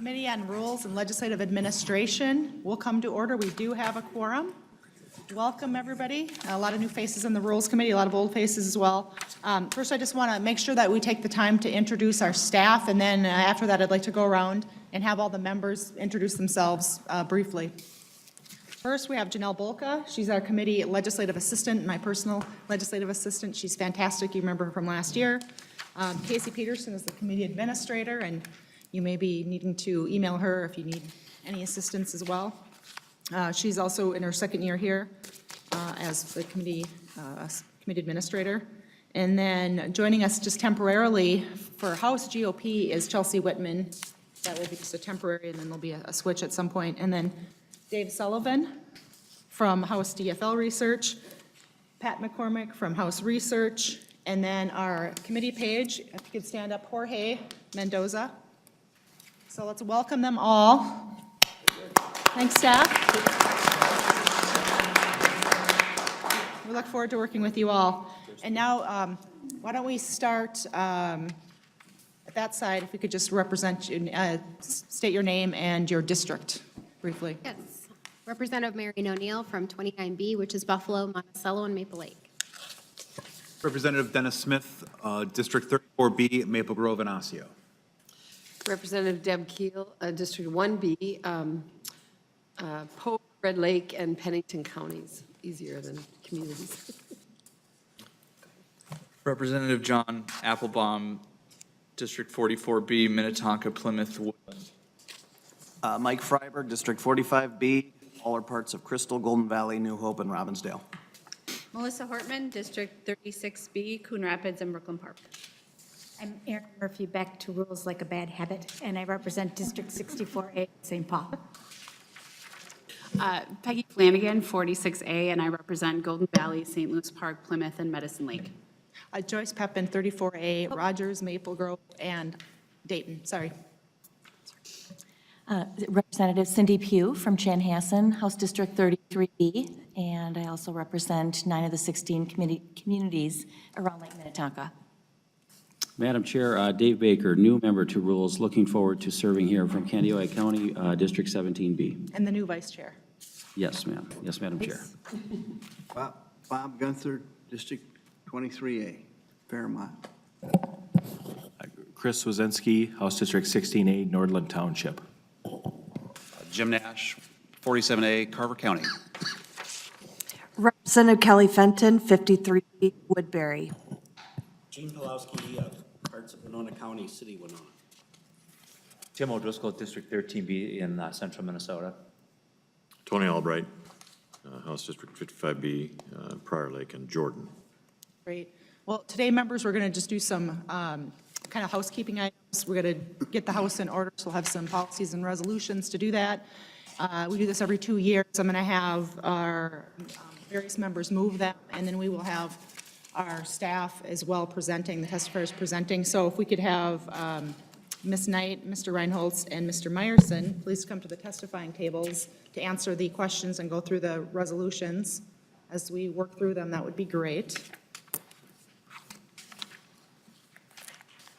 Committee on Rules and Legislative Administration will come to order. We do have a quorum. Welcome, everybody. A lot of new faces in the Rules Committee, a lot of old faces as well. First, I just want to make sure that we take the time to introduce our staff, and then after that, I'd like to go around and have all the members introduce themselves briefly. First, we have Janelle Bolka. She's our committee legislative assistant, my personal legislative assistant. She's fantastic. You remember her from last year. Casey Peterson is the committee administrator, and you may be needing to email her if you need any assistance as well. She's also in her second year here as the committee administrator. And then joining us just temporarily for House GOP is Chelsea Whitman. That will be just a temporary, and then there'll be a switch at some point. And then Dave Sullivan from House DFL Research, Pat McCormick from House Research, and then our committee page, if you could stand up, Jorge Mendoza. So let's welcome them all. Thanks, staff. We look forward to working with you all. And now, why don't we start at that side, if you could just represent, state your name and your district briefly. Yes. Representative Marion O'Neill from 29B, which is Buffalo, Monticello, and Maple Lake. Representative Dennis Smith, District 34B, Maple Grove and Osseo. Representative Deb Keel, District 1B, Pope, Red Lake, and Pennington counties. Easier than communities. Representative John Applebaum, District 44B, Minnetonka, Plymouth, Woodland. Mike Freiberg, District 45B, all are parts of Crystal, Golden Valley, New Hope, and Robbinsdale. Melissa Hortman, District 36B, Coon Rapids and Brooklyn Park. I'm Erin Murphy, back to Rules Like a Bad Habit, and I represent District 64A, St. Paul. Peggy Flanagan, 46A, and I represent Golden Valley, St. Louis Park, Plymouth, and Medicine Lake. Joyce Pepin, 34A, Rogers, Maple Grove, and Dayton. Sorry. Representative Cindy Pugh from Chanhassen, House District 33B, and I also represent 9 of the 16 communities around Lake Minnetonka. Madam Chair, Dave Baker, new member to Rules, looking forward to serving here from Candiota County, District 17B. And the new vice chair. Yes, ma'am. Yes, Madam Chair. Bob Gunther, District 23A, Fairmont. Chris Wazinski, House District 16A, Nordland Township. Jim Nash, 47A, Carver County. Representative Kelly Fenton, 53 Woodbury. Gene Pulowski, parts of Winona County, City Winona. Tim O'Driscoll, District 13B in central Minnesota. Tony Albright, House District 55B, Prior Lake and Jordan. Great. Well, today, members, we're going to just do some kind of housekeeping items. We're going to get the House in order, so we'll have some policies and resolutions to do that. We do this every 2 years. I'm going to have our various members move them, and then we will have our staff as well presenting, the testifiers presenting. So if we could have Ms. Knight, Mr. Reinholtz, and Mr. Meyerson, please come to the testifying tables to answer the questions and go through the resolutions. As we work through them, that would be great.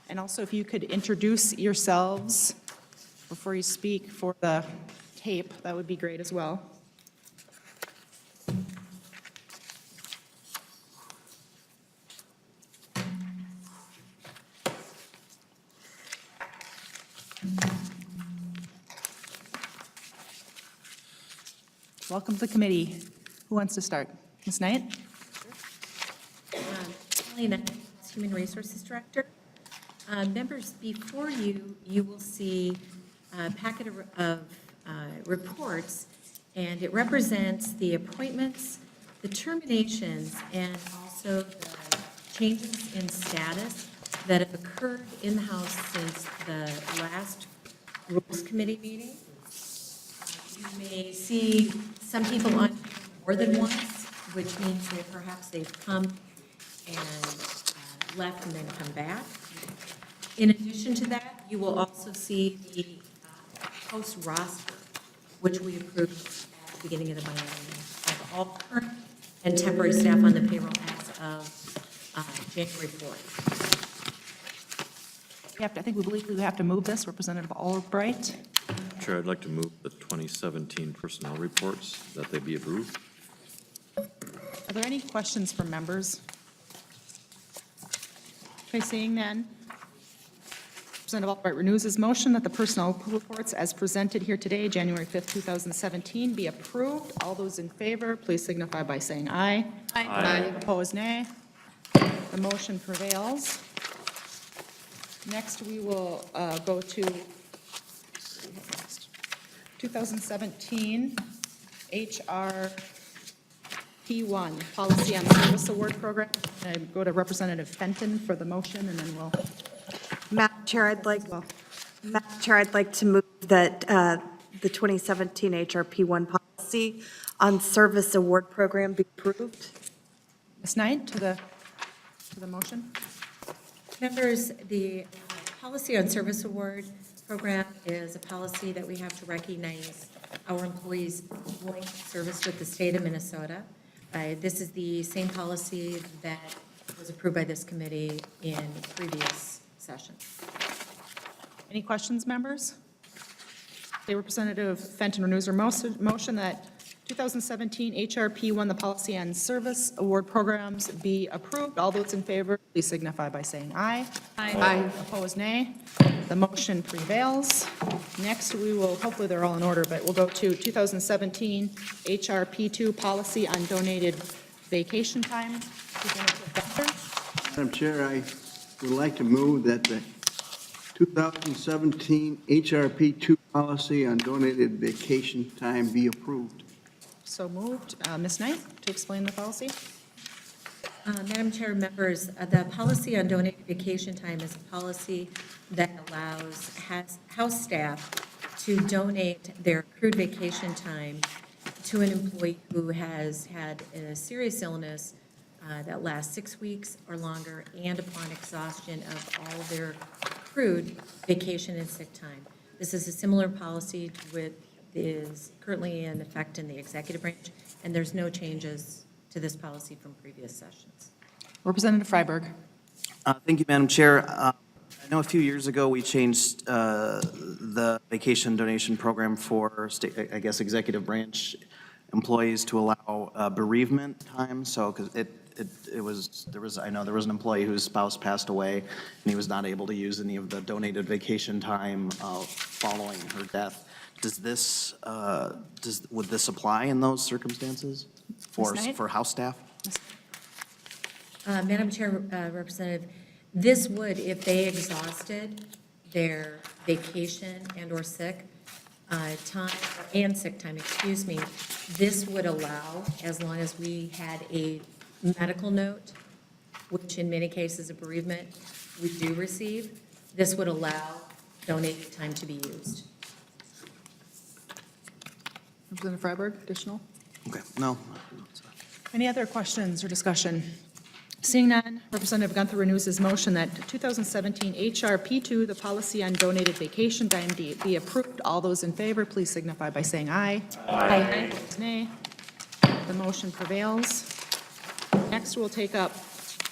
And also, if you could introduce yourselves before you speak for the tape, that would be great as well. Welcome to the committee. Who wants to start? Ms. Knight? Kelly Knight, Human Resources Director. Members, before you, you will see a packet of reports, and it represents the appointments, the terminations, and also the changes in status that have occurred in the House since the last Rules Committee meeting. You may see some people on more than once, which means that perhaps they've come and left and then come back. In addition to that, you will also see the House roster, which we approved at the beginning of the biennium, of all current and temporary staff on the payroll as of January 4th. I think we believe we have to move this. Representative Albright. Chair, I'd like to move the 2017 personnel reports, that they be approved. Are there any questions from members? Okay, seeing none. Representative Albright renews his motion that the personnel reports as presented here today, January 5th, 2017, be approved. All those in favor, please signify by saying aye. Aye. Opposed, nay. The motion prevails. Next, we will go to 2017 HR P1, Policy on Service Award Program. I go to Representative Fenton for the motion, and then we'll. Madam Chair, I'd like to move that the 2017 HRP1 policy on service award program be approved. Ms. Knight, to the motion. Members, the policy on service award program is a policy that we have to recognize our employees' loyal service with the state of Minnesota. This is the same policy that was approved by this committee in previous session. Any questions, members? The Representative Fenton renews her motion that 2017 HRP 1, the policy on service award programs, be approved. All those in favor, please signify by saying aye. Aye. Opposed, nay. The motion prevails. Next, we will, hopefully they're all in order, but we'll go to 2017 HRP 2, policy on donated vacation time. Representative Becker. Madam Chair, I would like to move that the 2017 HRP 2 policy on donated vacation time be approved. So moved. Ms. Knight, to explain the policy. Madam Chair, members, the policy on donated vacation time is a policy that allows house staff to donate their accrued vacation time to an employee who has had a serious illness that lasts 6 weeks or longer, and upon exhaustion of all their accrued vacation and sick time. This is a similar policy to what is currently in effect in the executive branch, and there's no changes to this policy from previous sessions. Representative Freiberg. Thank you, Madam Chair. I know a few years ago, we changed the vacation donation program for, I guess, executive branch employees to allow bereavement time. So, because I know there was an employee whose spouse passed away, and he was not able to use any of the donated vacation time following her death. Would this apply in those circumstances for house staff? Madam Chair, Representative, this would, if they exhausted their vacation and/or sick time, and sick time, excuse me, this would allow, as long as we had a medical note, which in many cases of bereavement we do receive, this would allow donated time to be used. Representative Freiberg, additional? Okay, no. Any other questions or discussion? Seeing none, Representative Gunther renews his motion that 2017 HRP 2, the policy on donated vacation time, be approved. All those in favor, please signify by saying aye. Aye. Opposed, nay. The motion prevails. Next, we'll take up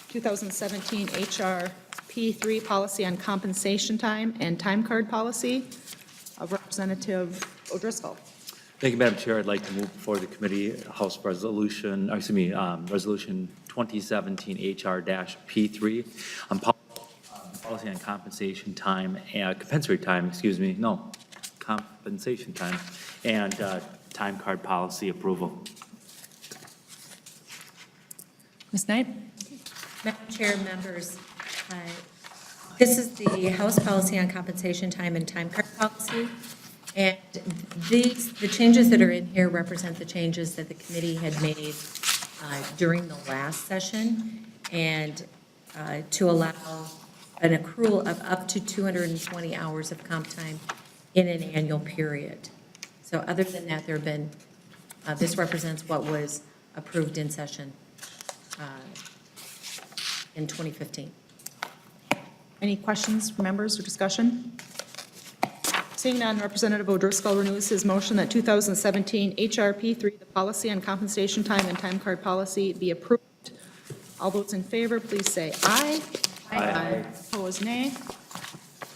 2017 HRP 3, policy on compensation time and time card policy. Representative O'Driscoll. Thank you, Madam Chair. I'd like to move before the committee House Resolution, Resolution 2017 HR-P3 on policy on compensation time, compensatory time, compensation time, and time card policy approval. Ms. Knight? Madam Chair, members, this is the House policy on compensation time and time card policy. And the changes that are in here represent the changes that the committee had made during the last session, and to allow an accrual of up to 220 hours of comp time in an annual period. So other than that, there have been, this represents what was approved in session in 2015. Any questions from members or discussion? Seeing none, Representative O'Driscoll renews his motion that 2017 HRP 3, the policy on compensation time and time card policy, be approved. All those in favor, please say aye. Aye. Opposed, nay.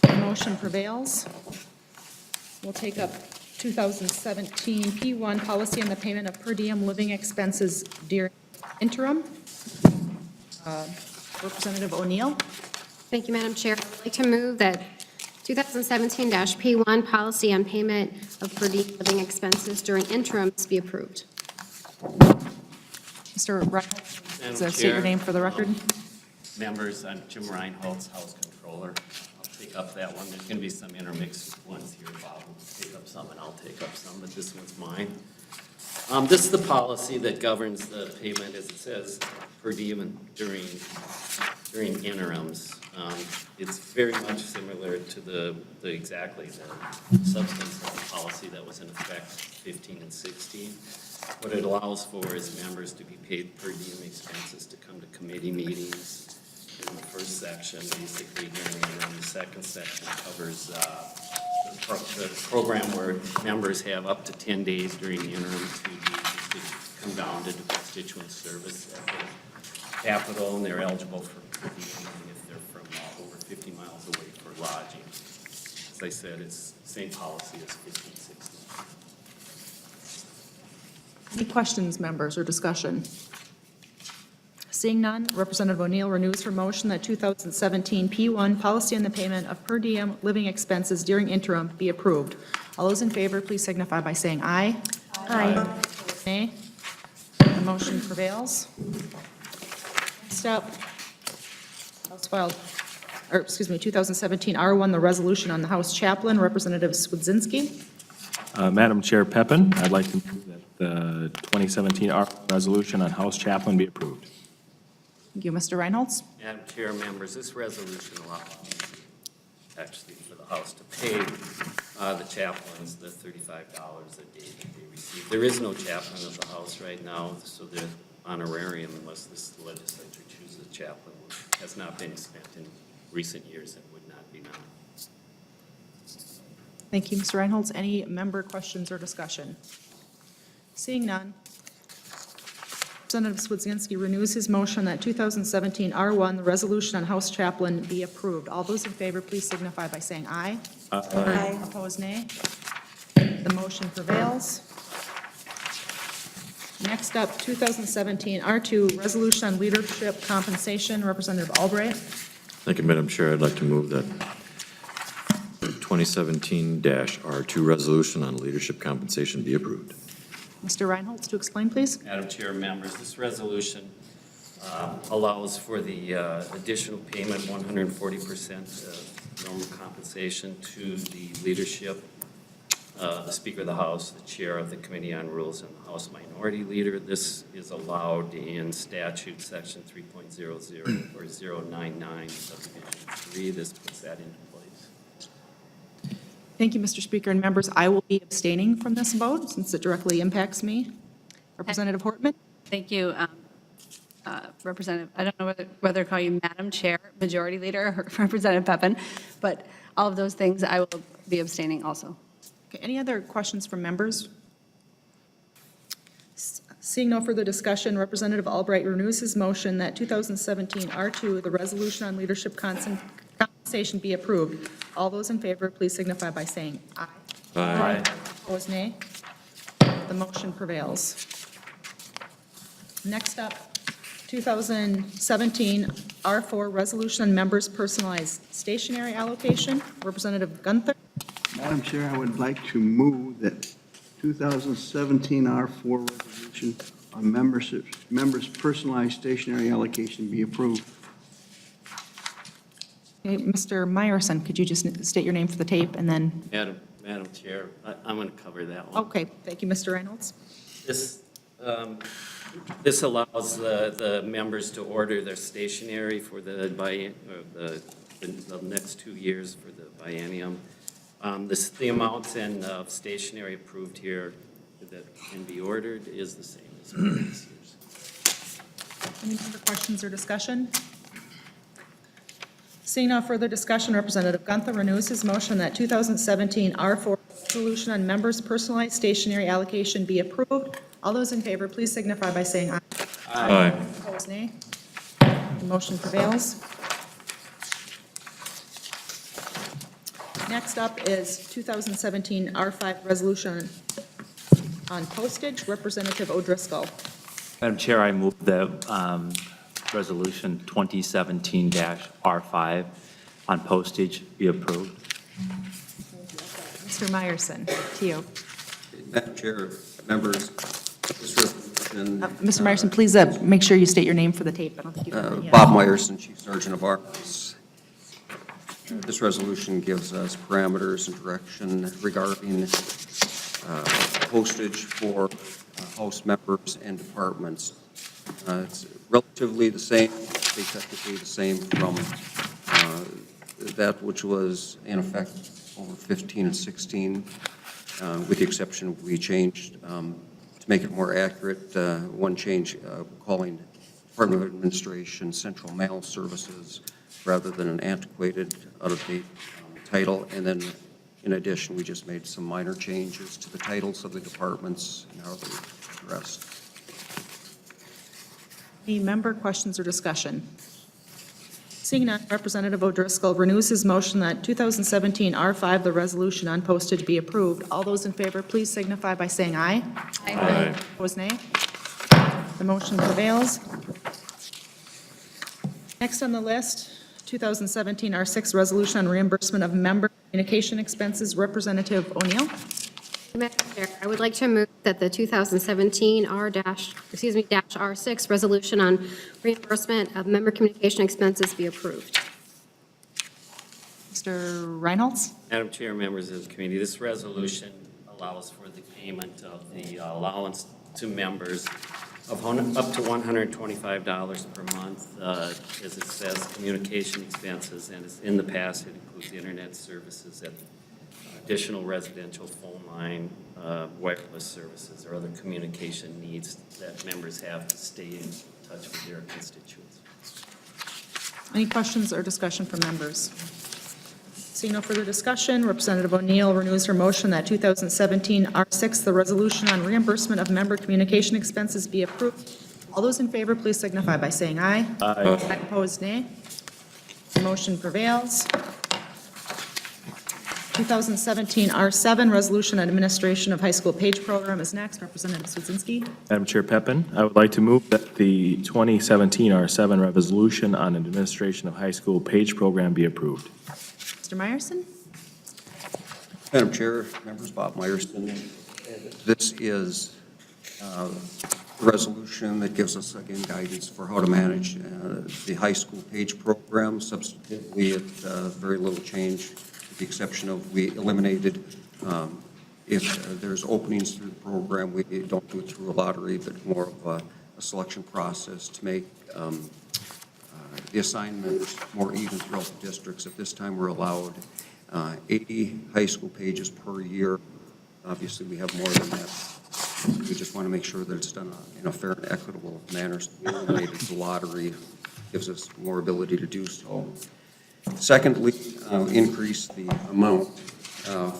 The motion prevails. We'll take up 2017 P1, policy on the payment of per diem living expenses during interim. Representative O'Neill. Thank you, Madam Chair. I'd like to move that 2017-P1 policy on payment of per diem living expenses during interims be approved. Mr. Reynolds, Madam state Chair, your name for the record. Members, I'm Jim Reinholz, House Controller. I'll take up that one. There's going to be some intermixed ones here. Bob will take up some and I'll take up some, but this one's mine. This is the policy that governs the payment, as it says, per diem during interims. It's very much similar to the substance of the policy that was in effect 15 and 16. What it allows for is members to be paid per diem expenses to come to committee meetings. In the first section, basically during the interim. The second section covers the program where members have up to 10 days during the interim to come down to do constituent service at the Capitol, and they're eligible for per diem if they're from over 50 miles away for lodging. As I said, it's the same policy as 15, 16. Any questions, members, or discussion? Seeing none, Representative O'Neill renews her motion that 2017 P1 policy on the payment of per diem living expenses during interim be approved. All those in favor, please signify by saying aye. Aye. Nay. The motion prevails. Next up, House File, 2017 R1, the resolution on the House chaplain, Representative Swedzinski. Madam Chair Peppin, I'd like to move that the 2017 resolution on House chaplain be approved. Thank you, Mr. Reinholz. Madam Chair, members, this resolution allows, actually, for the House to pay the chaplains the $35 a day that they receive. There is no chaplain of the House right now, so the honorarium, unless this legislature chooses a chaplain, has not been spent in recent years and would not be now. Thank you, Mr. Reinholz. Any member questions or discussion? Seeing none, Representative Swedzinski renews his motion that 2017 R1, the resolution on House chaplain, be approved. All those in favor, please signify by saying aye. Aye. Opposed, nay. The motion prevails. Next up, 2017 R2, resolution on leadership compensation, Representative Albright. Thank you, Madam Chair. I'd like to move that 2017-R2 resolution on leadership compensation be approved. Mr. Reinholz, to explain, please. Madam Chair, members, this resolution allows for the additional payment, 140% of normal compensation to the leadership, the Speaker of the House, the Chair of the Committee on Rules, and the House Minority Leader. This is allowed in statute section 3.00 or 099 subdivision 3. This puts that into place. Thank you, Mr. Speaker and members. I will be abstaining from this vote since it directly impacts me. Representative Hortman? Thank you, Representative. I don't know whether to call you Madam Chair, Majority Leader, or Representative Peppin, but all of those things I will be abstaining also. Okay, any other questions from members? Seeing no further discussion, Representative Albright renews his motion that 2017 R2, the resolution on leadership compensation, be approved. All those in favor, please signify by saying aye. Aye. Opposed, nay. The motion prevails. Next up, 2017 R4, resolution on members' personalized stationery allocation. Representative Gunther. Madam Chair, I would like to move that 2017 R4 resolution on members' personalized stationery allocation be approved. Okay, Mr. Meyerson, could you just state your name for the tape and then? Madam Chair, I'm going to cover that one. Okay, thank you, Mr. Reynolds. This allows the members to order their stationery for the next 2 years for the biennium. The amounts of stationery approved here that can be ordered is the same as previous years. Any other questions or discussion? Seeing no further discussion, Representative Gunther renews his motion that 2017 R4 resolution on members' personalized stationery allocation be approved. All those in favor, please signify by saying aye. Aye. Opposed, nay. The motion prevails. Next up is 2017 R5 resolution on postage. Representative O'Driscoll. Madam Chair, I move that Resolution 2017-R5 on postage be approved. Mr. Meyerson, to you. Madam Chair, members, this resolution. Mr. Meyerson, please make sure you state your name for the tape. I don't think you've heard it yet. Bob Meyerson, Chief Sergeant of Arms. This resolution gives us parameters and direction regarding postage for House members and departments. It's relatively the same, technically the same from that which was in effect over 15 and 16, with the exception we changed to make it more accurate. One change calling Department of Administration Central Mail Services rather than an antiquated, out-of-date title. And then, in addition, we just made some minor changes to the titles of the departments and how they're addressed. Any member questions or discussion? Seeing none, Representative O'Driscoll renews his motion that 2017 R5, the resolution on postage, be approved. All those in favor, please signify by saying aye. Aye. Opposed, nay. The motion prevails. Next on the list, 2017 R6 resolution on reimbursement of member communication expenses. Representative O'Neill. Madam Chair, I would like to move that the 2017 R6 resolution on reimbursement of member communication expenses be approved. Mr. Reinholz. Madam Chair, members of the committee, this resolution allows for the payment of the allowance to members of up to $125 per month, as it says, communication expenses, and in the past, it includes internet services and additional residential phone line, wireless services, or other communication needs that members have to stay in touch with their constituents. Any questions or discussion from members? Seeing no further discussion, Representative O'Neill renews her motion that 2017 R6, the resolution on reimbursement of member communication expenses, be approved. All those in favor, please signify by saying aye. Aye. Opposed, nay. The motion prevails. 2017 R7, resolution on administration of high school page program is next. Representative Swedzinski. Madam Chair Peppin, I would like to move that the 2017 R7 resolution on administration of high school page program be approved. Mr. Meyerson. Madam Chair, members, Bob Meyerson. This is a resolution that gives us, again, guidance for how to manage the high school page program. Substantively, very little change, with the exception of we eliminated, if there's openings through the program, we don't do it through a lottery, but more of a selection process to make the assignment more even throughout the districts. At this time, we're allowed 80 high school pages per year. Obviously, we have more than that. We just want to make sure that it's done in a fair and equitable manner. So we eliminated the lottery, gives us more ability to do so. Secondly, increase the amount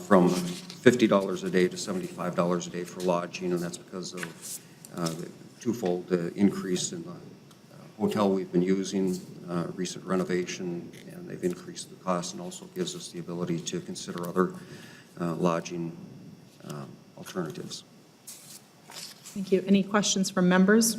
from $50 a day to $75 a day for lodging, and that's because of the twofold increase in the hotel we've been using, recent renovation, and they've increased the cost, and also gives us the ability to consider other lodging alternatives. Thank you. Any questions from members?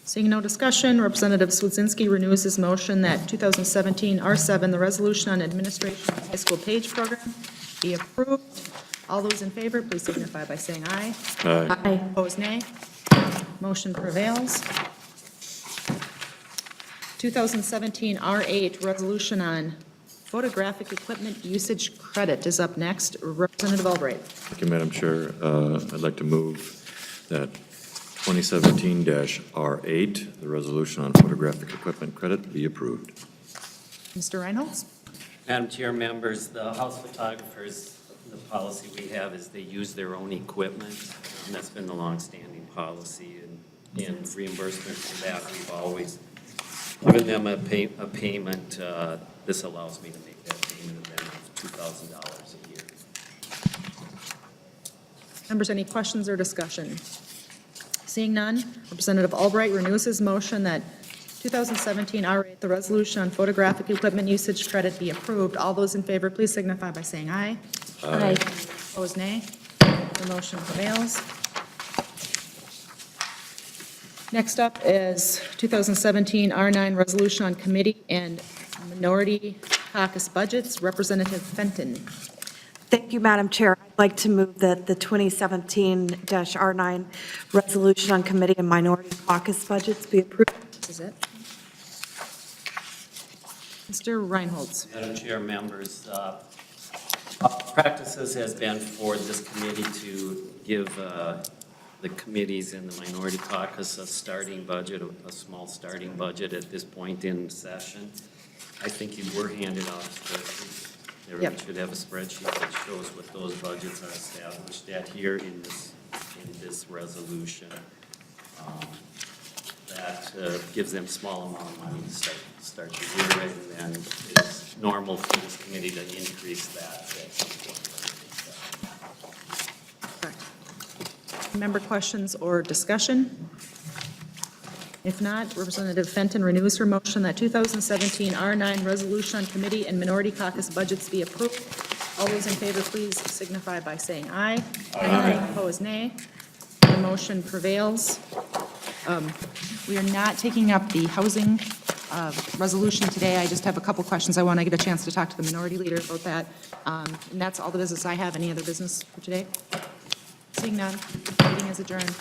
Seeing no discussion, Representative Swedzinski renews his motion that 2017 R7, the resolution on administration of high school page program, be approved. All those in favor, please signify by saying aye. Aye. Opposed, nay. Motion prevails. 2017 R8, resolution on photographic equipment usage credit is up next. Representative Albright. Thank you, Madam Chair. I'd like to move that 2017-R8, the resolution on photographic equipment credit, be approved. Mr. Reinholz. Madam Chair, members, the house photographers, the policy we have is they use their own equipment, and that's been the longstanding policy. And in reimbursement for that, we've always given them a payment. This allows me to make that payment of them of $2,000 a year. Members, any questions or discussion? Seeing none, Representative Albright renews his motion that 2017 R8, the resolution on photographic equipment usage credit be approved. All those in favor, please signify by saying aye. Aye. Opposed, nay. The motion prevails. Next up is 2017 R9 resolution on committee and minority caucus budgets. Representative Fenton. Thank you, Madam Chair. I'd like to move that the 2017-R9 resolution on committee and minority caucus budgets be approved. This is it. Mr. Reinholz. Madam Chair, members, practices has been for this committee to give the committees in the minority caucus a starting budget, a small starting budget at this point in session. I think you were handed out a spreadsheet. Everyone should have a spreadsheet that shows what those budgets are established at here in this resolution. That gives them small amount of money to start the year, and then it's normal for this committee to increase that at some point. Member questions or discussion? If not, Representative Fenton renews her motion that 2017 R9 resolution on committee and minority caucus budgets be approved. All those in favor, please signify by saying aye. Aye. Opposed, nay. The motion prevails. We are not taking up the housing resolution today. I just have a couple questions. I want to get a chance to talk to the minority leader about that. And that's all the business I have. Any other business for today? Seeing none, meeting is adjourned.